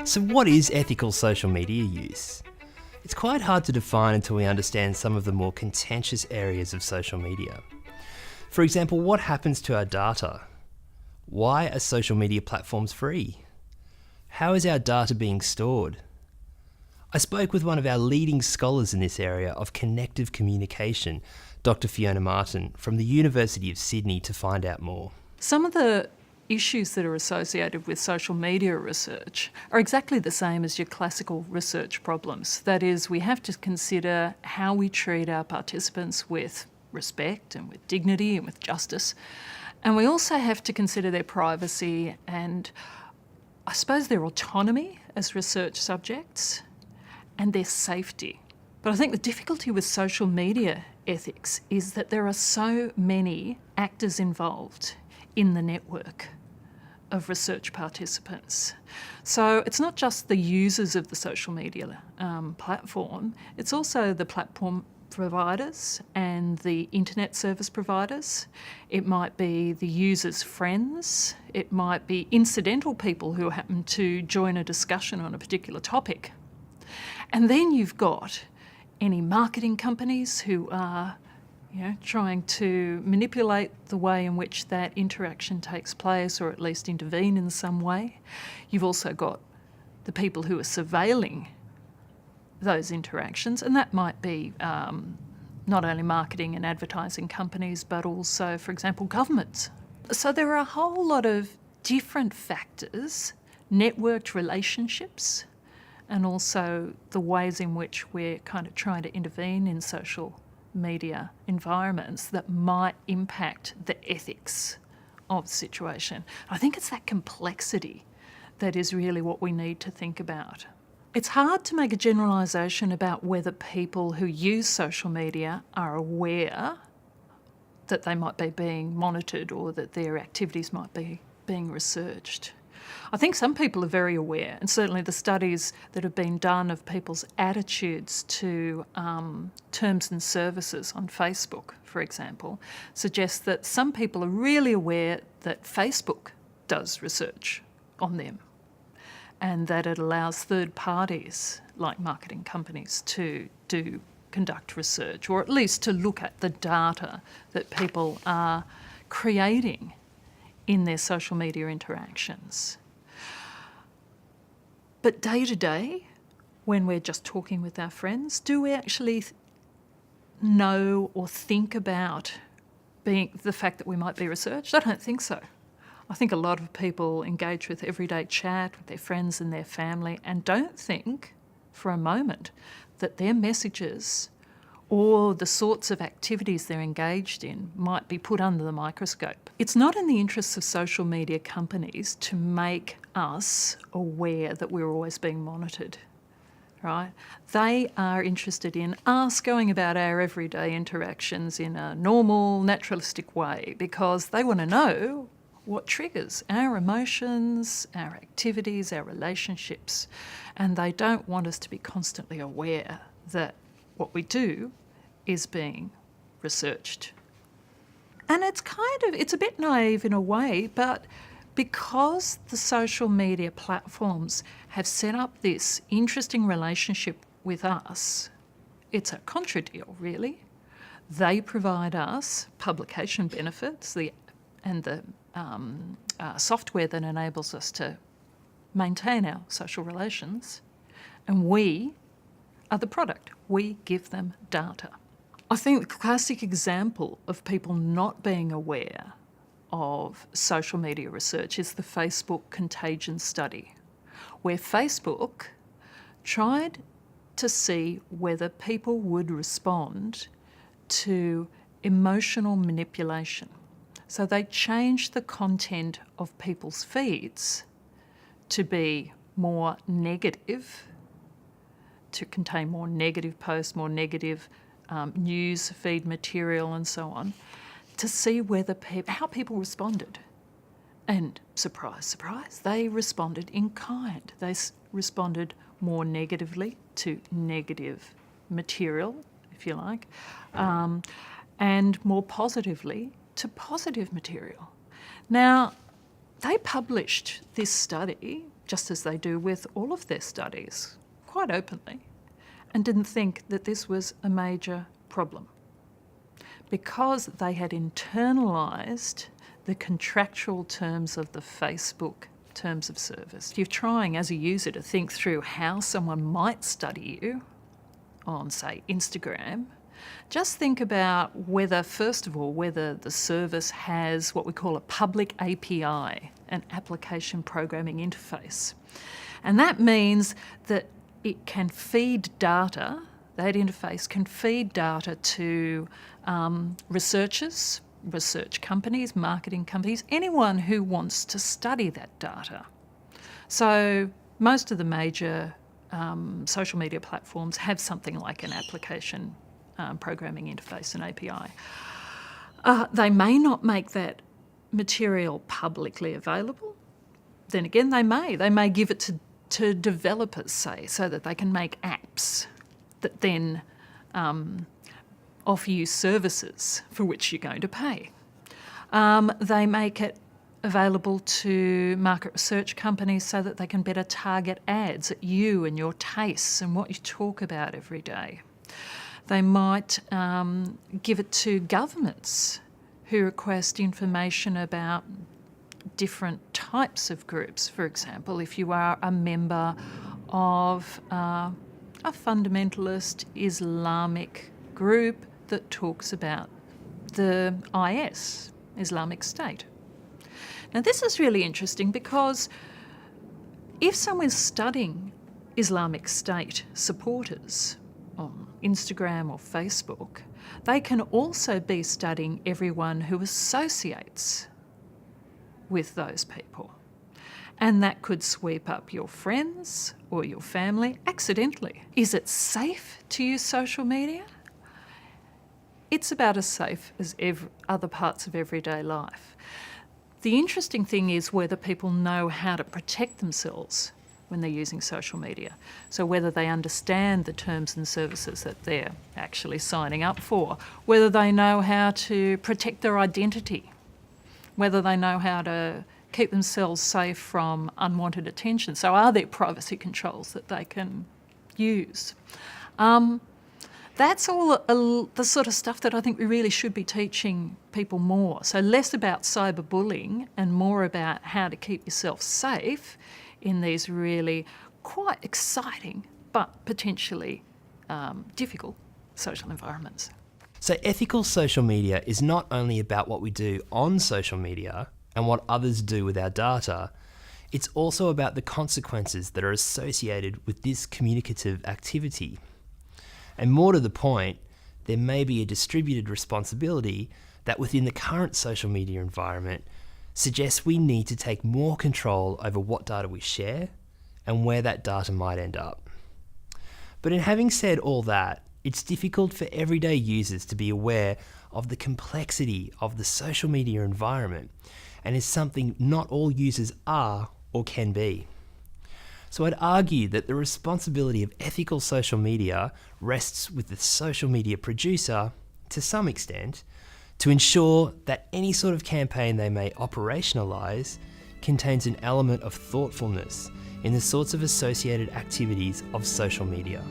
So what is ethical social media use? It's quite hard to define until we understand some of the more contentious areas of social media. For example, what happens to our data? Why are social media platforms free? How is our data being stored? I spoke with one of our leading scholars in this area of connective communication, Dr. Fiona Martin from the University of Sydney, to find out more. Some of the issues that are associated with social media research are exactly the same as your classical research problems. That is, we have to consider how we treat our participants with respect and with dignity and with justice. And we also have to consider their privacy and, I suppose, their autonomy as research subjects and their safety. But I think the difficulty with social media ethics is that there are so many actors involved in the network of research participants. So it's not just the users of the social media platform, it's also the platform providers and the internet service providers. It might be the users' friends. It might be incidental people who happen to join a discussion on a particular topic. And then you've got any marketing companies who are trying to manipulate the way in which that interaction takes place, or at least intervene in some way. You've also got the people who are surveilling those interactions, and that might be not only marketing and advertising companies, but also, for example, governments. So there are a whole lot of different factors, networked relationships, and also the ways in which we're kind of trying to intervene in social media environments that might impact the ethics of the situation. I think it's that complexity that is really what we need to think about. It's hard to make a generalisation about whether people who use social media are aware that they might be being monitored or that their activities might be being researched. I think some people are very aware, and certainly the studies that have been done of people's attitudes to terms and services on Facebook, for example, suggest that some people are really aware that Facebook does research on them and that it allows third parties, like marketing companies, to conduct research, or at least to look at the data that people are creating in their social media interactions. But day to day, when we're just talking with our friends, do we actually know or think about the fact that we might be researched? I don't think so. I think a lot of people engage with everyday chat with their friends and their family and don't think for a moment that their messages or the sorts of activities they're engaged in might be put under the microscope. It's not in the interests of social media companies to make us aware that we're always being monitored, right? They are interested in us going about our everyday interactions in a normal, naturalistic way because they want to know what triggers our emotions, our activities, our relationships, and they don't want us to be constantly aware that what we do is being researched. And it's a bit naive in a way, but because the social media platforms have set up this interesting relationship with us, it's a contra deal, really. They provide us publication benefits and the software that enables us to maintain our social relations, and we are the product. We give them data. I think the classic example of people not being aware of social media research is the Facebook contagion study, where Facebook tried to see whether people would respond to emotional manipulation. So they changed the content of people's feeds to be more negative, to contain more negative posts, more negative news feed material and so on, to see how people responded. And surprise, surprise, they responded in kind. They responded more negatively to negative material, if you like, and more positively to positive material. Now, they published this study just as they do with all of their studies, quite openly, and didn't think that this was a major problem because they had internalised the contractual terms of the Facebook terms of service. If you're trying as a user to think through how someone might study you on, say, Instagram, just think about whether, first of all, whether the service has what we call a public API, an application programming interface. And that means that it can feed data, that interface can feed data to researchers, research companies, marketing companies, anyone who wants to study that data. So most of the major social media platforms have something like an application programming interface, an API. They may not make that material publicly available. Then again, they may give it to developers, say, so that they can make apps that then offer you services for which you're going to pay. They make it available to market research companies so that they can better target ads at you and your tastes and what you talk about every day. They might give it to governments who request information about different types of groups. For example, if you are a member of a fundamentalist Islamic group that talks about the IS, Islamic State. Now, this is really interesting because if someone's studying Islamic State supporters on Instagram or Facebook, they can also be studying everyone who associates with those people. And that could sweep up your friends or your family accidentally. Is it safe to use social media? It's about as safe as other parts of everyday life. The interesting thing is whether people know how to protect themselves when they're using social media. So whether they understand the terms and services that they're actually signing up for, whether they know how to protect their identity, whether they know how to keep themselves safe from unwanted attention. So are there privacy controls that they can use? That's all the sort of stuff that I think we really should be teaching people more. So less about cyberbullying and more about how to keep yourself safe in these really quite exciting but potentially difficult social environments. So ethical social media is not only about what we do on social media and what others do with our data, it's also about the consequences that are associated with this communicative activity. And more to the point, there may be a distributed responsibility that within the current social media environment suggests we need to take more control over what data we share and where that data might end up. But in having said all that, it's difficult for everyday users to be aware of the complexity of the social media environment and is something not all users are or can be. So I'd argue that the responsibility of ethical social media rests with the social media producer, to some extent, to ensure that any sort of campaign they may operationalise contains an element of thoughtfulness in the sorts of associated activities of social media.